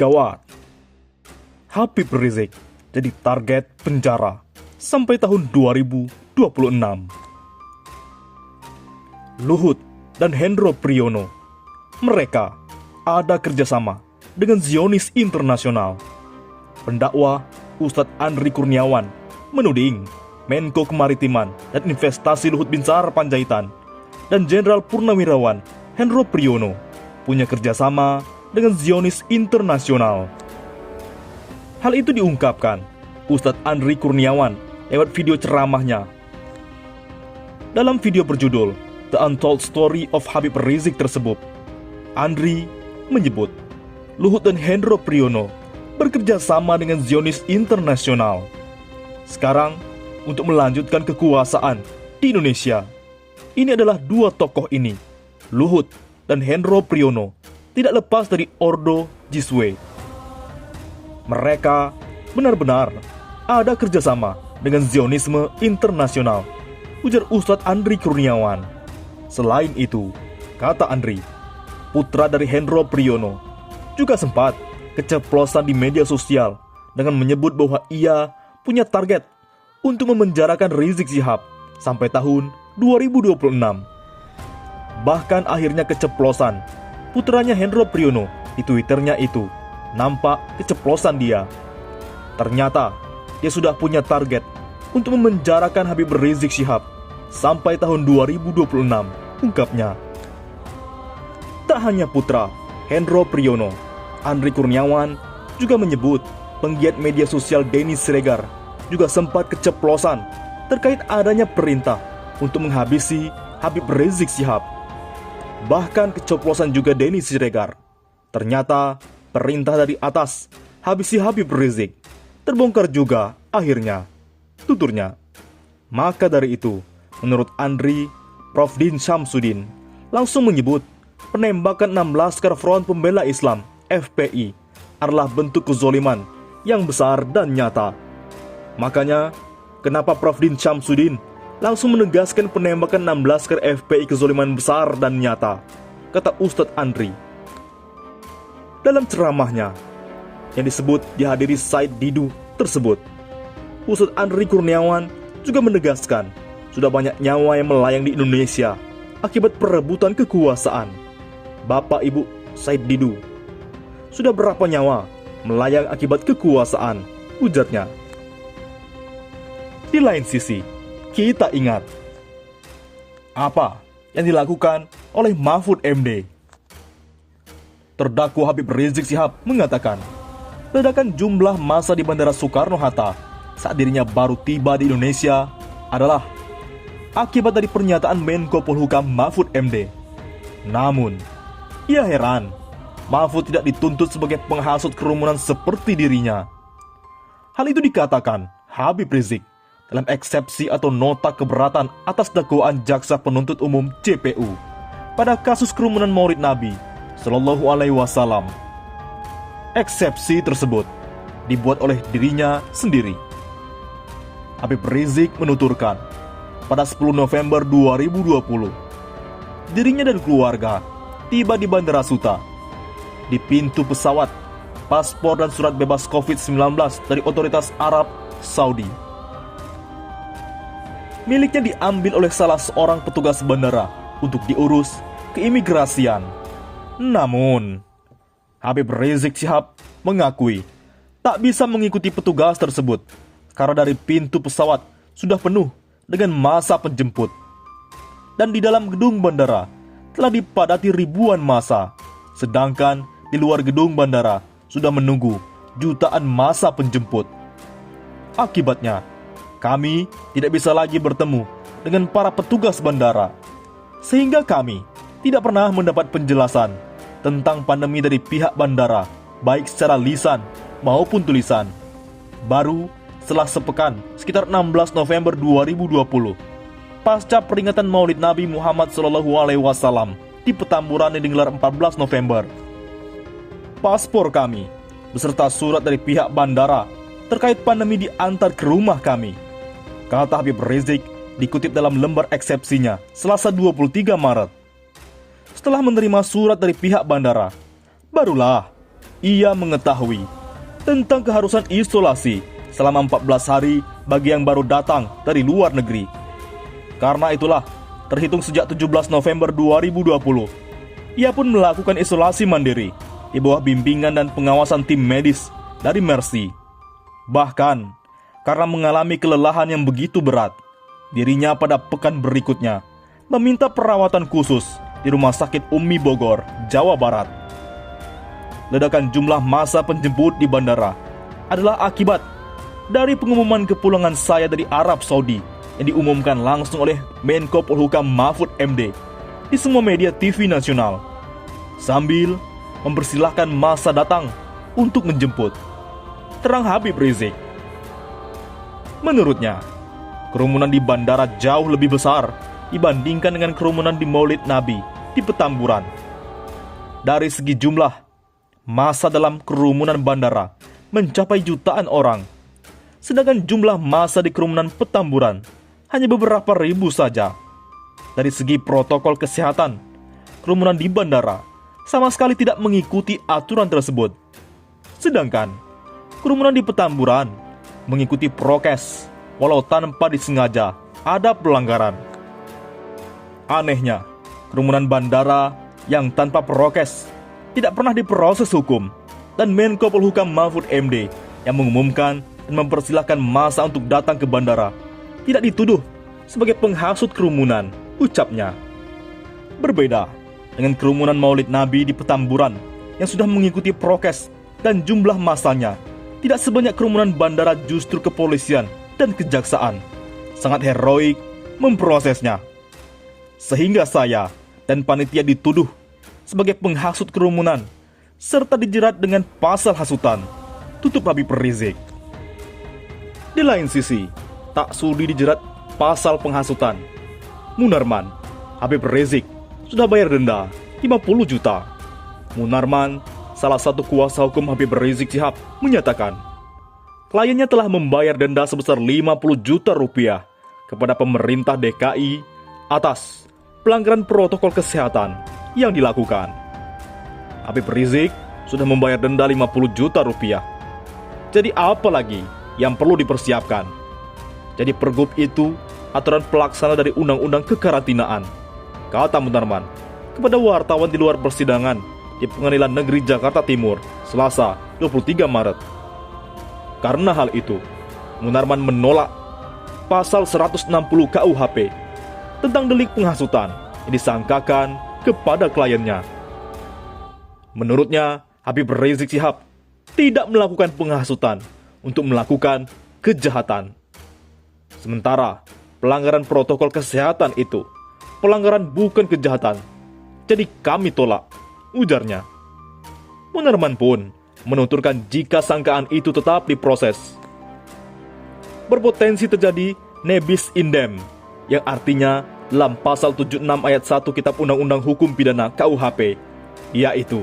gawat. Habib Rizik jadi target penjara sampai tahun 2026. Luhut dan Hendro Priyono, mereka ada kerjasama dengan Zionis Internasional. Pendakwa Ustadz Andri Kurniawan menuding Menko Kemaritiman dan Investasi Luhut Binsar Panjaitan dan Jenderal Purnawirawan Hendro Priyono punya kerjasama dengan Zionis Internasional. Hal itu diungkapkan Ustadz Andri Kurniawan lewat video ceramahnya. Dalam video berjudul The Untold Story of Habib Rizik tersebut, Andri menyebut Luhut dan Hendro Priyono bekerja sama dengan Zionis Internasional. Sekarang, untuk melanjutkan kekuasaan di Indonesia, ini adalah dua tokoh ini, Luhut dan Hendro Priyono, tidak lepas dari Ordo Jiswe. Mereka benar-benar ada kerjasama dengan Zionisme Internasional, ujar Ustadz Andri Kurniawan. Selain itu, kata Andri, putra dari Hendro Priyono juga sempat keceplosan di media sosial dengan menyebut bahwa ia punya target untuk memenjarakan Rizik Syihab sampai tahun 2026. Bahkan akhirnya keceplosan putranya Hendro Priyono di Twitternya itu nampak keceplosan dia. Ternyata dia sudah punya target untuk memenjarakan Habib Rizik Syihab sampai tahun 2026, ungkapnya. Tak hanya putra Hendro Priyono, Andri Kurniawan juga menyebut penggiat media sosial Denny Siregar juga sempat keceplosan terkait adanya perintah untuk menghabisi Habib Rizik Syihab. Bahkan keceplosan juga Denny Siregar. Ternyata perintah dari atas habisi Habib Rizik terbongkar juga akhirnya, tuturnya. Maka dari itu, menurut Andri, Prof. Din Syamsuddin langsung menyebut penembakan 6 Laskar Front Pembela Islam (FPI) adalah bentuk kezoliman yang besar dan nyata. Makanya, kenapa Prof. Din Syamsuddin langsung menegaskan penembakan 6 Laskar FPI kezoliman besar dan nyata, kata Ustadz Andri. Dalam ceramahnya yang disebut dihadiri Said Didu tersebut, Ustadz Andri Kurniawan juga menegaskan sudah banyak nyawa yang melayang di Indonesia akibat perebutan kekuasaan. Bapak Ibu Said Didu, sudah berapa nyawa melayang akibat kekuasaan, ujarnya. Di lain sisi, kita ingat apa yang dilakukan oleh Mahfud MD. Terdakwa Habib Rizik Syihab mengatakan ledakan jumlah massa di Bandara Soekarno-Hatta saat dirinya baru tiba di Indonesia adalah akibat dari pernyataan Menko Polhukam Mahfud MD. Namun, ia heran Mahfud tidak dituntut sebagai penghasut kerumunan seperti dirinya. Hal itu dikatakan Habib Rizik dalam eksepsi atau nota keberatan atas dakwaan Jaksa Penuntut Umum JPU pada kasus kerumunan Maulid Nabi Shallallahu Alaihi Wasallam. Eksepsi tersebut dibuat oleh dirinya sendiri. Habib Rizik menuturkan pada 10 November 2020, dirinya dan keluarga tiba di Bandara Suta. Di pintu pesawat, paspor dan surat bebas COVID-19 dari otoritas Arab Saudi miliknya diambil oleh salah seorang petugas bandara untuk diurus keimigrasian. Namun, Habib Rizik Syihab mengakui tak bisa mengikuti petugas tersebut karena dari pintu pesawat sudah penuh dengan massa penjemput. Dan di dalam gedung bandara telah dipadati ribuan massa, sedangkan di luar gedung bandara sudah menunggu jutaan massa penjemput. Akibatnya, kami tidak bisa lagi bertemu dengan para petugas bandara, sehingga kami tidak pernah mendapat penjelasan tentang pandemi dari pihak bandara, baik secara lisan maupun tulisan. Baru setelah sepekan, sekitar 16 November 2020, pasca peringatan Maulid Nabi Muhammad SAW di Petamburan yang digelar 14 November, paspor kami beserta surat dari pihak bandara terkait pandemi diantar ke rumah kami, kata Habib Rizik dikutip dalam lembar eksepsinya Selasa 23 Maret. Setelah menerima surat dari pihak bandara, barulah ia mengetahui tentang keharusan isolasi selama 14 hari bagi yang baru datang dari luar negeri. Karena itulah, terhitung sejak 17 November 2020, ia pun melakukan isolasi mandiri di bawah bimbingan dan pengawasan tim medis dari Mercy. Bahkan, karena mengalami kelelahan yang begitu berat, dirinya pada pekan berikutnya meminta perawatan khusus di Rumah Sakit Umi Bogor, Jawa Barat. Ledakan jumlah massa penjemput di bandara adalah akibat dari pengumuman kepulangan saya dari Arab Saudi yang diumumkan langsung oleh Menko Polhukam Mahfud MD di semua media TV nasional, sambil mempersilahkan massa datang untuk menjemput. Terang Habib Rizik. Menurutnya, kerumunan di bandara jauh lebih besar dibandingkan dengan kerumunan di Maulid Nabi di Petamburan. Dari segi jumlah, massa dalam kerumunan bandara mencapai jutaan orang, sedangkan jumlah massa di kerumunan Petamburan hanya beberapa ribu saja. Dari segi protokol kesehatan, kerumunan di bandara sama sekali tidak mengikuti aturan tersebut. Sedangkan kerumunan di Petamburan mengikuti prokes, walau tanpa disengaja ada pelanggaran. Anehnya, kerumunan bandara yang tanpa prokes tidak pernah diproses hukum, dan Menko Polhukam Mahfud MD yang mengumumkan dan mempersilahkan massa untuk datang ke bandara tidak dituduh sebagai penghasut kerumunan, ucapnya. Berbeda dengan kerumunan Maulid Nabi di Petamburan yang sudah mengikuti prokes dan jumlah massanya tidak sebanyak kerumunan bandara, justru kepolisian dan kejaksaan sangat heroik memprosesnya. Sehingga saya dan panitia dituduh sebagai penghasut kerumunan serta dijerat dengan pasal hasutan, tutup Habib Rizik. Di lain sisi, tak sudi dijerat pasal penghasutan, Munarman, Habib Rizik sudah bayar denda 50 juta. Munarman, salah satu kuasa hukum Habib Rizik Syihab, menyatakan kliennya telah membayar denda sebesar 50 juta rupiah kepada pemerintah DKI atas pelanggaran protokol kesehatan yang dilakukan. Habib Rizik sudah membayar denda 50 juta rupiah. Jadi apa lagi yang perlu dipersiapkan? Jadi pergub itu aturan pelaksana dari Undang-Undang Kekarantinaan, kata Munarman kepada wartawan di luar persidangan di Pengadilan Negeri Jakarta Timur, Selasa 23 Maret. Karena hal itu, Munarman menolak pasal 160 KUHP tentang delik penghasutan yang disangkakan kepada kliennya. Menurutnya, Habib Rizik Syihab tidak melakukan penghasutan untuk melakukan kejahatan. Sementara pelanggaran protokol kesehatan itu pelanggaran, bukan kejahatan. Jadi kami tolak, ujarnya. Munarman pun menuturkan jika sangkaan itu tetap diproses, berpotensi terjadi nebis indem, yang artinya dalam pasal 76 ayat 1 Kitab Undang-Undang Hukum Pidana KUHP, yaitu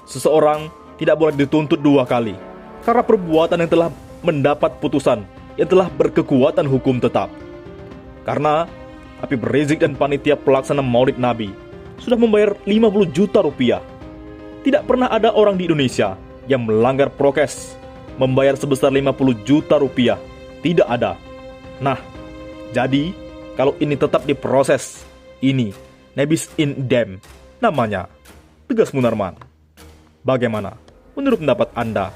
seseorang tidak boleh dituntut dua kali karena perbuatan yang telah mendapat putusan yang telah berkekuatan hukum tetap. Karena Habib Rizik dan panitia pelaksana Maulid Nabi sudah membayar 50 juta rupiah, tidak pernah ada orang di Indonesia yang melanggar prokes membayar sebesar 50 juta rupiah. Tidak ada. Nah, jadi kalau ini tetap diproses, ini nebis indem namanya, tegas Munarman. Bagaimana menurut pendapat Anda?